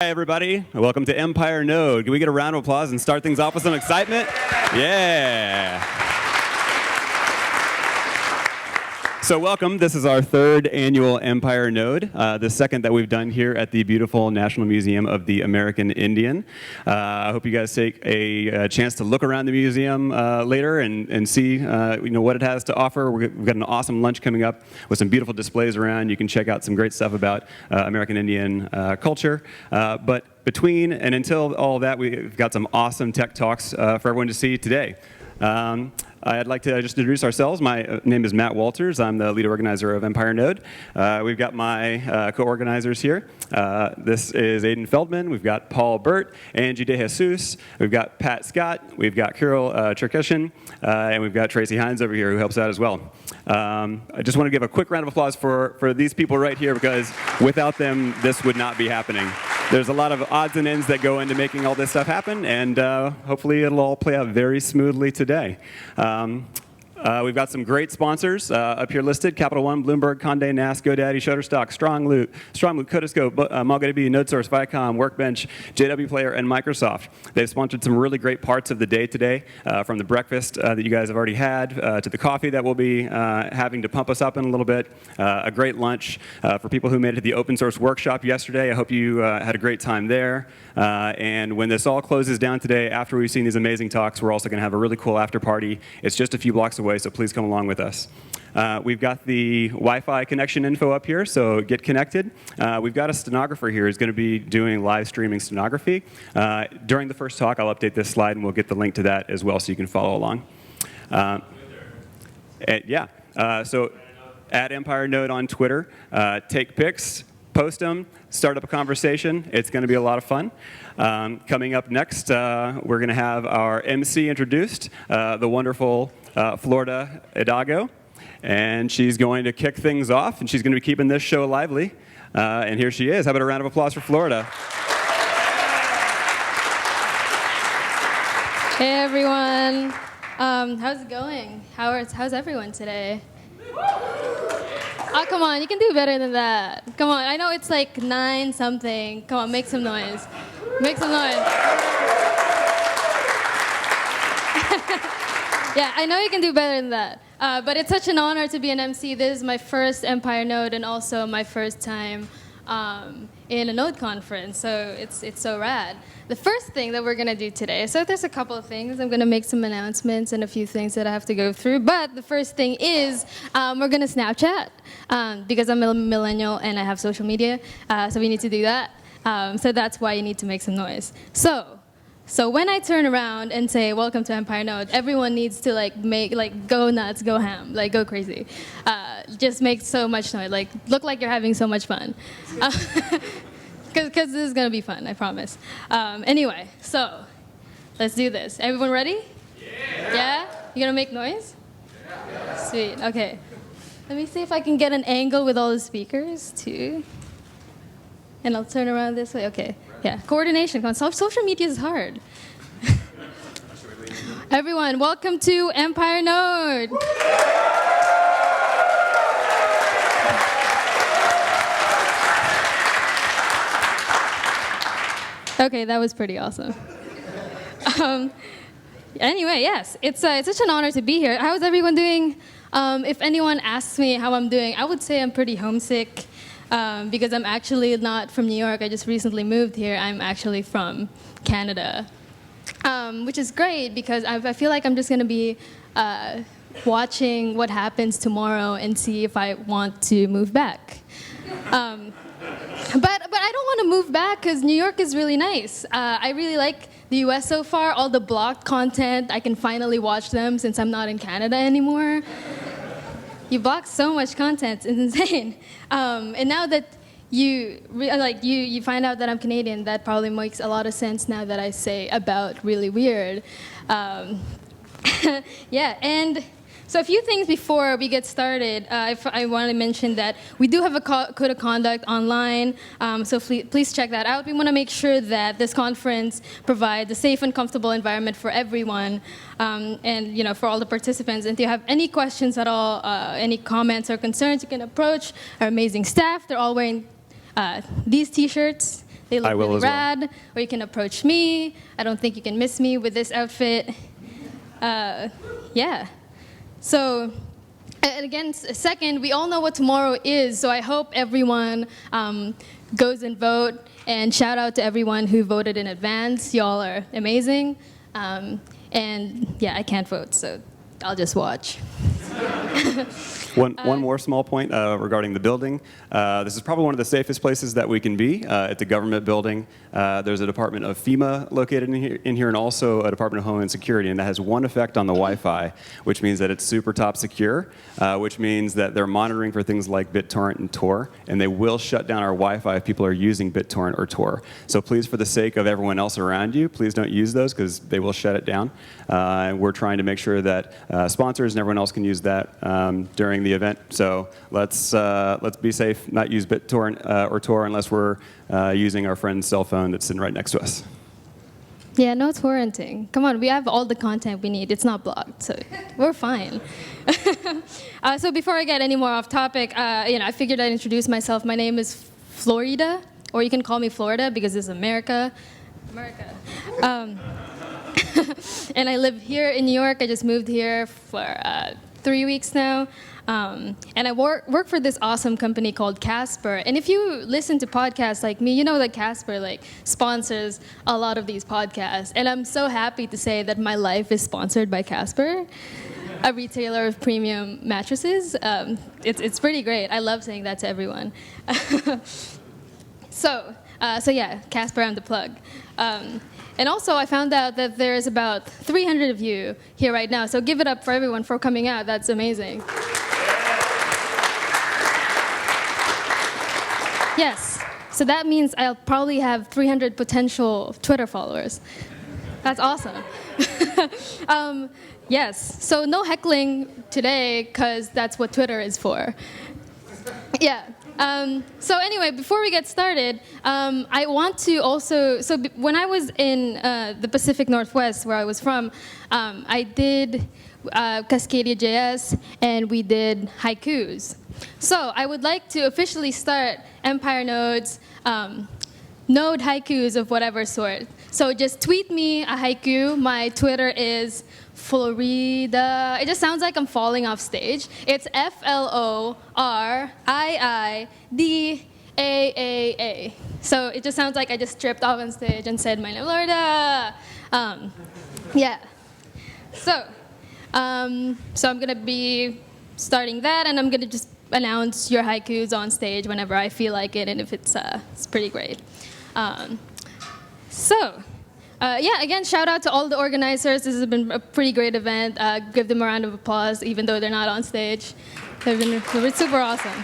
Hi, everybody. Welcome to EmpireNode. Can we get a round of applause and start things off with some excitement? Yeah. So welcome. This is our third annual EmpireNode, the second that we've done here at the beautiful National Museum of the American Indian. I hope you guys take a chance to look around the museum later and see what it has to offer. We've got an awesome lunch coming up with some beautiful displays around. You can check out some great stuff about American Indian culture. But between and until all of that, we've got some awesome tech talks for everyone to see today. I'd like to just introduce ourselves. My name is Matt Walters. I'm the lead organizer of EmpireNode. We've got my co-organizers here. This is Aiden Feldman. We've got Paul Burt, Angie DeJesus. We've got Pat Scott. We've got Kirill Cherkeshin. And we've got Tracy Hines over here who helps out as well. I just want to give a quick round of applause for these people right here, because without them, this would not be happening. There's a lot of odds and ends that go into making all this stuff happen, and hopefully it'll all play out very smoothly today. We've got some great sponsors up here listed: Capital One, Bloomberg, Condé Nast, GoDaddy, Shutterstock, Strongloop, Codiscope, MongoDB, NodeSource, Viacom, Workbench, JW Player, and Microsoft. They've sponsored some really great parts of the day today, from the breakfast that you guys have already had, to the coffee that we'll be having to pump us up in a little bit, a great lunch for people who made it to the open source workshop yesterday. I hope you had a great time there. And when this all closes down today, after we've seen these amazing talks, we're also going to have a really cool after party. It's just a few blocks away, so please come along with us. We've got the Wi-Fi connection info up here, so get connected. We've got a stenographer here who's going to be doing live streaming stenography. During the first talk, I'll update this slide, and we'll get the link to that as well so you can follow along. So at EmpireNode on Twitter, take pics, post them, start up a conversation. It's going to be a lot of fun. Coming up next, we're going to have our MC introduced, the wonderful Florida Elago. And she's going to kick things off, and she's going to be keeping this show lively. And here she is. How about a round of applause for Florida? Hey, everyone. How's it going? How's everyone today? Oh, come on, you can do better than that. Come on, I know it's like 9 something. Come on, make some noise. Make some noise. Yeah, I know you can do better than that. But it's such an honor to be an MC. This is my first EmpireNode and also my first time in a Node conference, so it's so rad. The first thing that we're going to do today, so there's a couple of things. I'm going to make some announcements and a few things that I have to go through, but the first thing is we're going to Snapchat, because I'm a millennial and I have social media, so we need to do that. So that's why you need to make some noise. So when I turn around and say, welcome to EmpireNode, everyone needs to go nuts, go ham, go crazy. Just make so much noise, look like you're having so much fun. Because this is going to be fun, I promise. Anyway, so let's do this. Everyone ready? Yeah? Yeah? You going to make noise? Yeah. Sweet, okay. Let me see if I can get an angle with all the speakers, too. And I'll turn around this way. Okay. Yeah. Coordination. Social media is hard. Everyone, welcome to EmpireNode. Okay, that was pretty awesome. Anyway, yes, it's such an honor to be here. How's everyone doing? If anyone asks me how I'm doing, I would say I'm pretty homesick. Because I'm actually not from New York. I just recently moved here. I'm actually from Canada, which is great because I feel like I'm just going to be watching what happens tomorrow and see if I want to move back. But I don't want to move back because New York is really nice. I really like the US so far. All the blocked content, I can finally watch them since I'm not in Canada anymore. You block so much content, it's insane. And now that you find out that I'm Canadian, that probably makes a lot of sense now that I say about really weird. Yeah, and so a few things before we get started. I want to mention that we do have a code of conduct online, so please check that out. We want to make sure that this conference provides a safe and comfortable environment for everyone, and for all the participants. And if you have any questions at all, any comments or concerns, you can approach our amazing staff. They're all wearing these T-shirts. They look I will really as well. rad. Or you can approach me. I don't think you can miss me with this outfit. Yeah. So, and again, second, we all know what tomorrow is, so I hope everyone goes and vote. And shout out to everyone who voted in advance. Y'all are amazing. And yeah, I can't vote, so I'll just watch. One more small point regarding the building. This is probably one of the safest places that we can be. At the government building, there's a department of FEMA located in here, and also a Department of Homeland Security, and that has one effect on the Wi-Fi, which means that it's super top secure, which means that they're monitoring for things like BitTorrent and Tor, and they will shut down our Wi-Fi if people are using BitTorrent or Tor. So please, for the sake of everyone else around you, please don't use those because they will shut it down. And we're trying to make sure that sponsors and everyone else can use that during the event. So let's be safe, not use BitTorrent or Tor unless we're using our friend's cell phone that's sitting right next to us. Yeah, no torrenting. Come on, we have all the content we need. It's not blocked, so we're fine. So before I get any more off topic, I figured I'd introduce myself. My name is Florida, or you can call me Florida because it's America. And I live here in New York. I just moved here for 3 weeks now. And I work for this awesome company called Casper. And if you listen to podcasts like me, you know that Casper sponsors a lot of these podcasts. And I'm so happy to say that my life is sponsored by Casper, a retailer of premium mattresses. It's pretty great. I love saying that to everyone. So yeah, Casper, I'm the plug. And also, I found out that there's about 300 of you here right now. So give it up for everyone for coming out. That's amazing. Yes. So that means I'll probably have 300 potential Twitter followers. That's awesome. Yes. So no heckling today, because that's what Twitter is for. Yeah. So anyway, before we get started, I want to also, when I was in the Pacific Northwest, where I was from, I did Cascadia.js, and we did haikus. So I would like to officially start EmpireNode's node haikus of whatever sort. So just tweet me a haiku. My Twitter is Florida. It just sounds like I'm falling off stage. It's FLORIIDAAA. So it just sounds like I just tripped off on stage and said my name, Florida. Yeah. So I'm gonna be starting that, and I'm gonna just announce your haikus on stage whenever I feel like it, and if it's pretty great. Yeah, again, shout out to all the organizers. This has been a pretty great event. Give them a round of applause, even though they're not on stage. They've been super awesome.